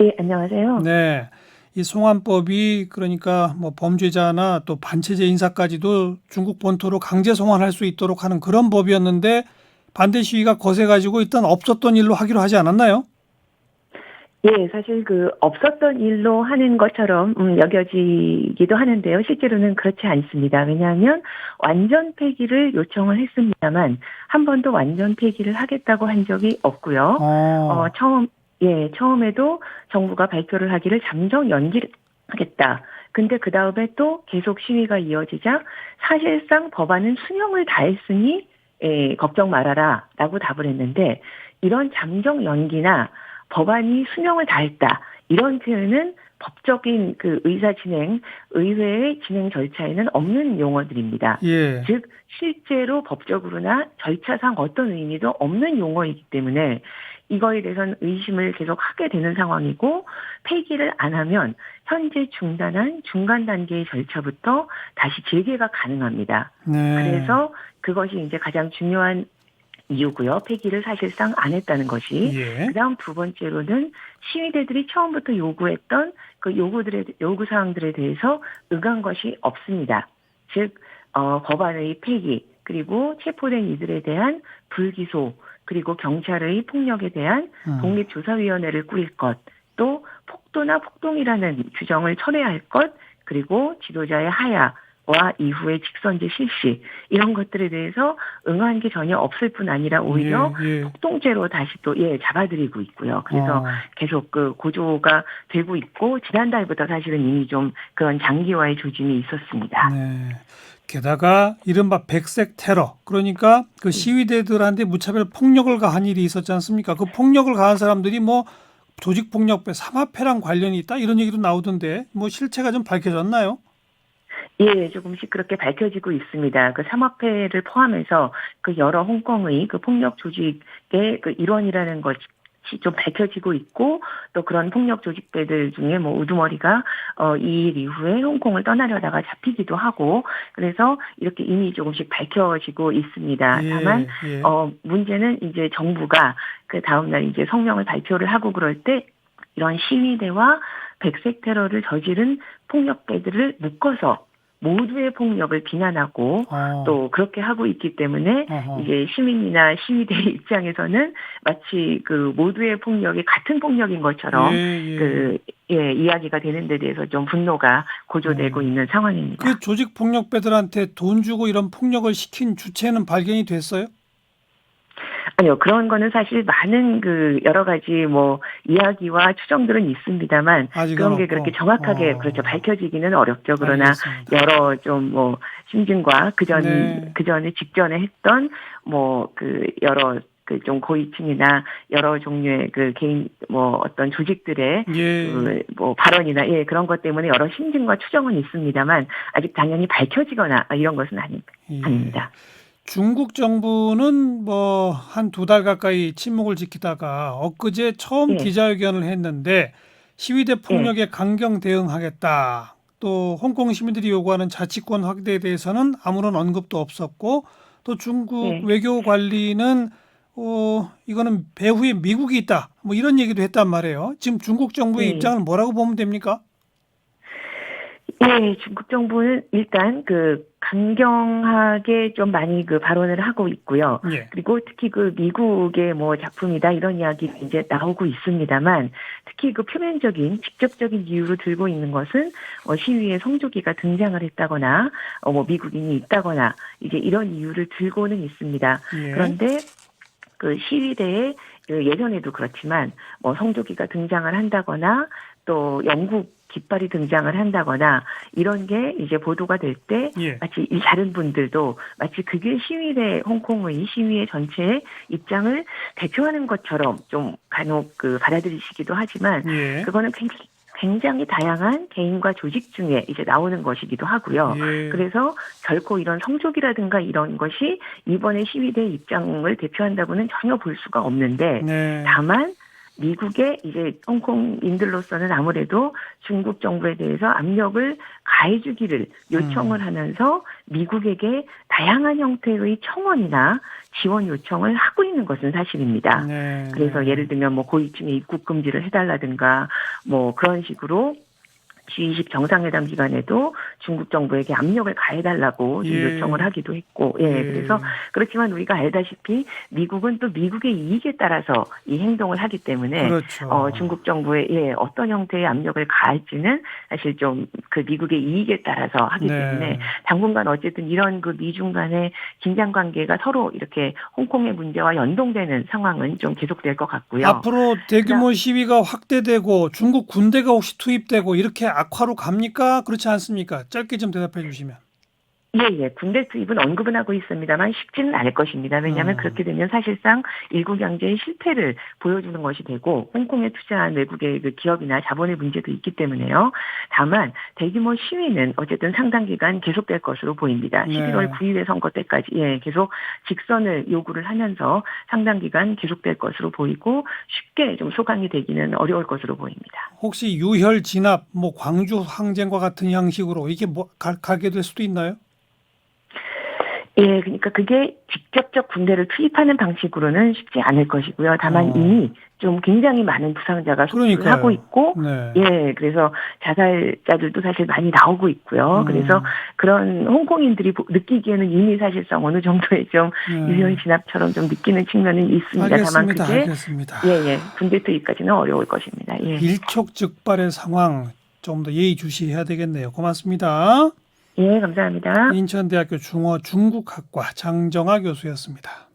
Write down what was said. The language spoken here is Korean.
예, 안녕하세요. 네. 이 송환법이 그러니까 뭐 범죄자나 또 반체제 인사까지도 중국 본토로 강제 송환할 수 있도록 하는 그런 법이었는데 반대 시위가 거세가지고 일단 없었던 일로 하기로 하지 않았나요? 예, 사실 없었던 일로 하는 것처럼 여겨지기도 하는데요. 실제로는 그렇지 않습니다. 왜냐하면 완전 폐기를 요청을 했습니다만 한 번도 완전 폐기를 하겠다고 한 적이 없고요. 어, 처음에도 정부가 발표를 하기를 잠정 연기를 하겠다. 근데 그 다음에 또 계속 시위가 이어지자 사실상 법안은 수명을 다했으니 걱정 말아라 라고 답을 했는데, 이런 잠정 연기나 법안이 수명을 다했다, 이런 표현은 법적인 의회의 진행 절차에는 없는 용어들입니다. 예. 즉 실제로 법적으로나 절차상 어떤 의미도 없는 용어이기 때문에 이거에 대해서는 의심을 계속 하게 되는 상황이고, 폐기를 안 하면 현재 중단한 중간 단계의 절차부터 다시 재개가 가능합니다. 네. 그래서 그것이 이제 가장 중요한 이유고요. 폐기를 사실상 안 했다는 것이. 예. 그다음 두 번째로는 시위대들이 처음부터 요구했던 그 요구 사항들에 대해서 응한 것이 없습니다. 즉 법안의 폐기, 그리고 체포된 이들에 대한 불기소, 그리고 경찰의 폭력에 대한 음. 독립조사위원회를 꾸릴 것, 또 폭도나 폭동이라는 규정을 철회할 것, 그리고 지도자의 하야와 이후의 직선제 실시, 이런 것들에 대해서 응한 게 전혀 없을 뿐 아니라 오히려 예, 예. 폭동죄로 다시 또 잡아들이고 있고요. 그래서 어, 계속 고조가 되고 있고, 지난달부터 사실은 이미 좀 그런 장기화의 조짐이 있었습니다. 네. 게다가 이른바 백색 테러, 그러니까 그 시위대들한테 무차별 폭력을 가한 일이 있었지 않습니까? 그 폭력을 가한 사람들이 뭐 조직폭력배, 삼합회랑 관련이 있다 이런 얘기도 나오던데 뭐 실체가 좀 밝혀졌나요? 예, 조금씩 그렇게 밝혀지고 있습니다. 그 삼합회를 포함해서 그 여러 홍콩의 그 폭력 조직의 그 일원이라는 것이 좀 밝혀지고 있고, 또 그런 폭력 조직배들 중에 뭐 우두머리가 이 일 이후에 홍콩을 떠나려다가 잡히기도 하고, 그래서 이렇게 이미 조금씩 밝혀지고 있습니다. 다만 예, 예. 문제는 이제 정부가 그 다음날 이제 성명을 발표를 하고 그럴 때 이런 시위대와 백색 테러를 저지른 폭력배들을 묶어서 모두의 폭력을 비난하고 어, 또 그렇게 하고 있기 때문에, 어허. 이제 시민이나 시위대 입장에서는 마치 그 모두의 폭력이 같은 폭력인 예, 것처럼 예. 이야기가 되는 데 대해서 좀 분노가 고조되고 음. 있는 그 상황입니다. 조직폭력배들한테 돈 주고 이런 폭력을 시킨 주체는 발견이 됐어요? 아니요, 그런 거는 사실 많은 여러 가지 뭐 이야기와 추정들은 있습니다만, 아직은 그런 게 그렇게 없고. 정확하게 그렇죠, 밝혀지기는 어렵죠. 그러나 알겠습니다. 여러 좀 뭐 심증과 네. 그전에 직전에 했던 뭐 여러 좀 고위층이나 여러 종류의 개인 뭐 어떤 조직들의 예, 예. 뭐 발언이나 그런 것 때문에 여러 심증과 추정은 있습니다만, 아직 당연히 밝혀지거나 이런 것은 예. 아닙니다. 중국 정부는 뭐 한 두 달 가까이 침묵을 지키다가 엊그제 처음 예, 기자회견을 했는데 시위대 예, 폭력에 강경 대응하겠다. 또 홍콩 시민들이 요구하는 자치권 확대에 대해서는 아무런 언급도 없었고 또 중국 예, 외교 관리는 이거는 배후에 미국이 있다. 뭐 이런 얘기도 했단 말이에요. 지금 중국 정부의 예. 입장을 뭐라고 보면 됩니까? 예, 중국 정부는 일단 강경하게 좀 많이 발언을 하고 있고요. 예. 그리고 특히 미국의 뭐 작품이다 이런 이야기 이제 나오고 있습니다만, 특히 표면적인 직접적인 이유로 들고 있는 것은 시위에 성조기가 등장을 했다거나 뭐 미국인이 있다거나 이제 이런 이유를 들고는 있습니다. 예. 그런데 시위대에 예전에도 그렇지만 뭐 성조기가 등장을 한다거나 또 영국 깃발이 등장을 한다거나 이런 게 이제 보도가 될 때, 예. 마치 이 다른 분들도 마치 그게 홍콩의 시위의 전체의 입장을 대표하는 것처럼 좀 간혹 받아들이시기도 하지만, 예. 그거는 굉장히 다양한 개인과 조직 중에 이제 나오는 것이기도 하고요. 예. 그래서 결코 이런 성적이라든가 이런 것이 이번에 시위대 입장을 대표한다고는 전혀 볼 수가 없는데, 네. 다만 미국의 이제 홍콩인들로서는 아무래도 중국 정부에 대해서 압력을 가해주기를 요청을 음. 하면서 미국에게 다양한 형태의 청원이나 지원 요청을 하고 있는 것은 사실입니다. 네, 그래서 네. 예를 들면 뭐 고위층에 입국 금지를 해달라든가 뭐 그런 식으로 G20 정상회담 기간에도 중국 정부에게 압력을 가해달라고 좀 예. 요청을 하기도 했고, 그래서 그렇지만 우리가 알다시피 미국은 또 미국의 이익에 따라서 이 행동을 하기 때문에 그렇죠. 중국 정부에 어떤 형태의 압력을 가할지는 사실 좀 그 미국의 이익에 따라서 하기 네. 때문에 당분간 어쨌든 이런 그 미중 간의 긴장 관계가 서로 이렇게 홍콩의 문제와 연동되는 상황은 좀 계속될 것 같고요. 앞으로 대규모 시위가 확대되고 중국 군대가 혹시 투입되고 이렇게 악화로 갑니까? 그렇지 않습니까? 짧게 좀 대답해 주시면. 군대 투입은 언급은 하고 있습니다만 쉽지는 않을 것입니다. 왜냐하면 그렇게 되면 사실상 일국 경제의 실패를 보여주는 것이 되고 홍콩에 투자한 외국의 그 기업이나 자본의 문제도 있기 때문에요. 다만 대규모 시위는 어쨌든 상당 기간 계속될 것으로 보입니다. 네. 11월 9일의 선거 때까지 계속 직선을 요구를 하면서 상당 기간 계속될 것으로 보이고 쉽게 좀 소강이 되기는 어려울 것으로 보입니다. 혹시 유혈 진압, 뭐 광주 항쟁과 같은 형식으로 이게 뭐 가게 될 수도 있나요? 그러니까 그게 직접적 군대를 투입하는 방식으로는 쉽지 않을 것이고요. 다만 이미 좀 굉장히 많은 부상자가 속출을 하고 있고, 그래서 자살자들도 사실 많이 나오고 있고요. 그래서 그런 홍콩인들이 느끼기에는 이미 사실상 어느 정도의 좀 유혈 진압처럼 좀 느끼는 측면은 있습니다. 알겠습니다. 다만 그게 알겠습니다. 군대 투입까지는 어려울 것입니다. 일촉즉발의 상황 좀 더 예의주시해야 되겠네요. 고맙습니다. 감사합니다. 인천대학교 중어중국학과 장정아 교수였습니다.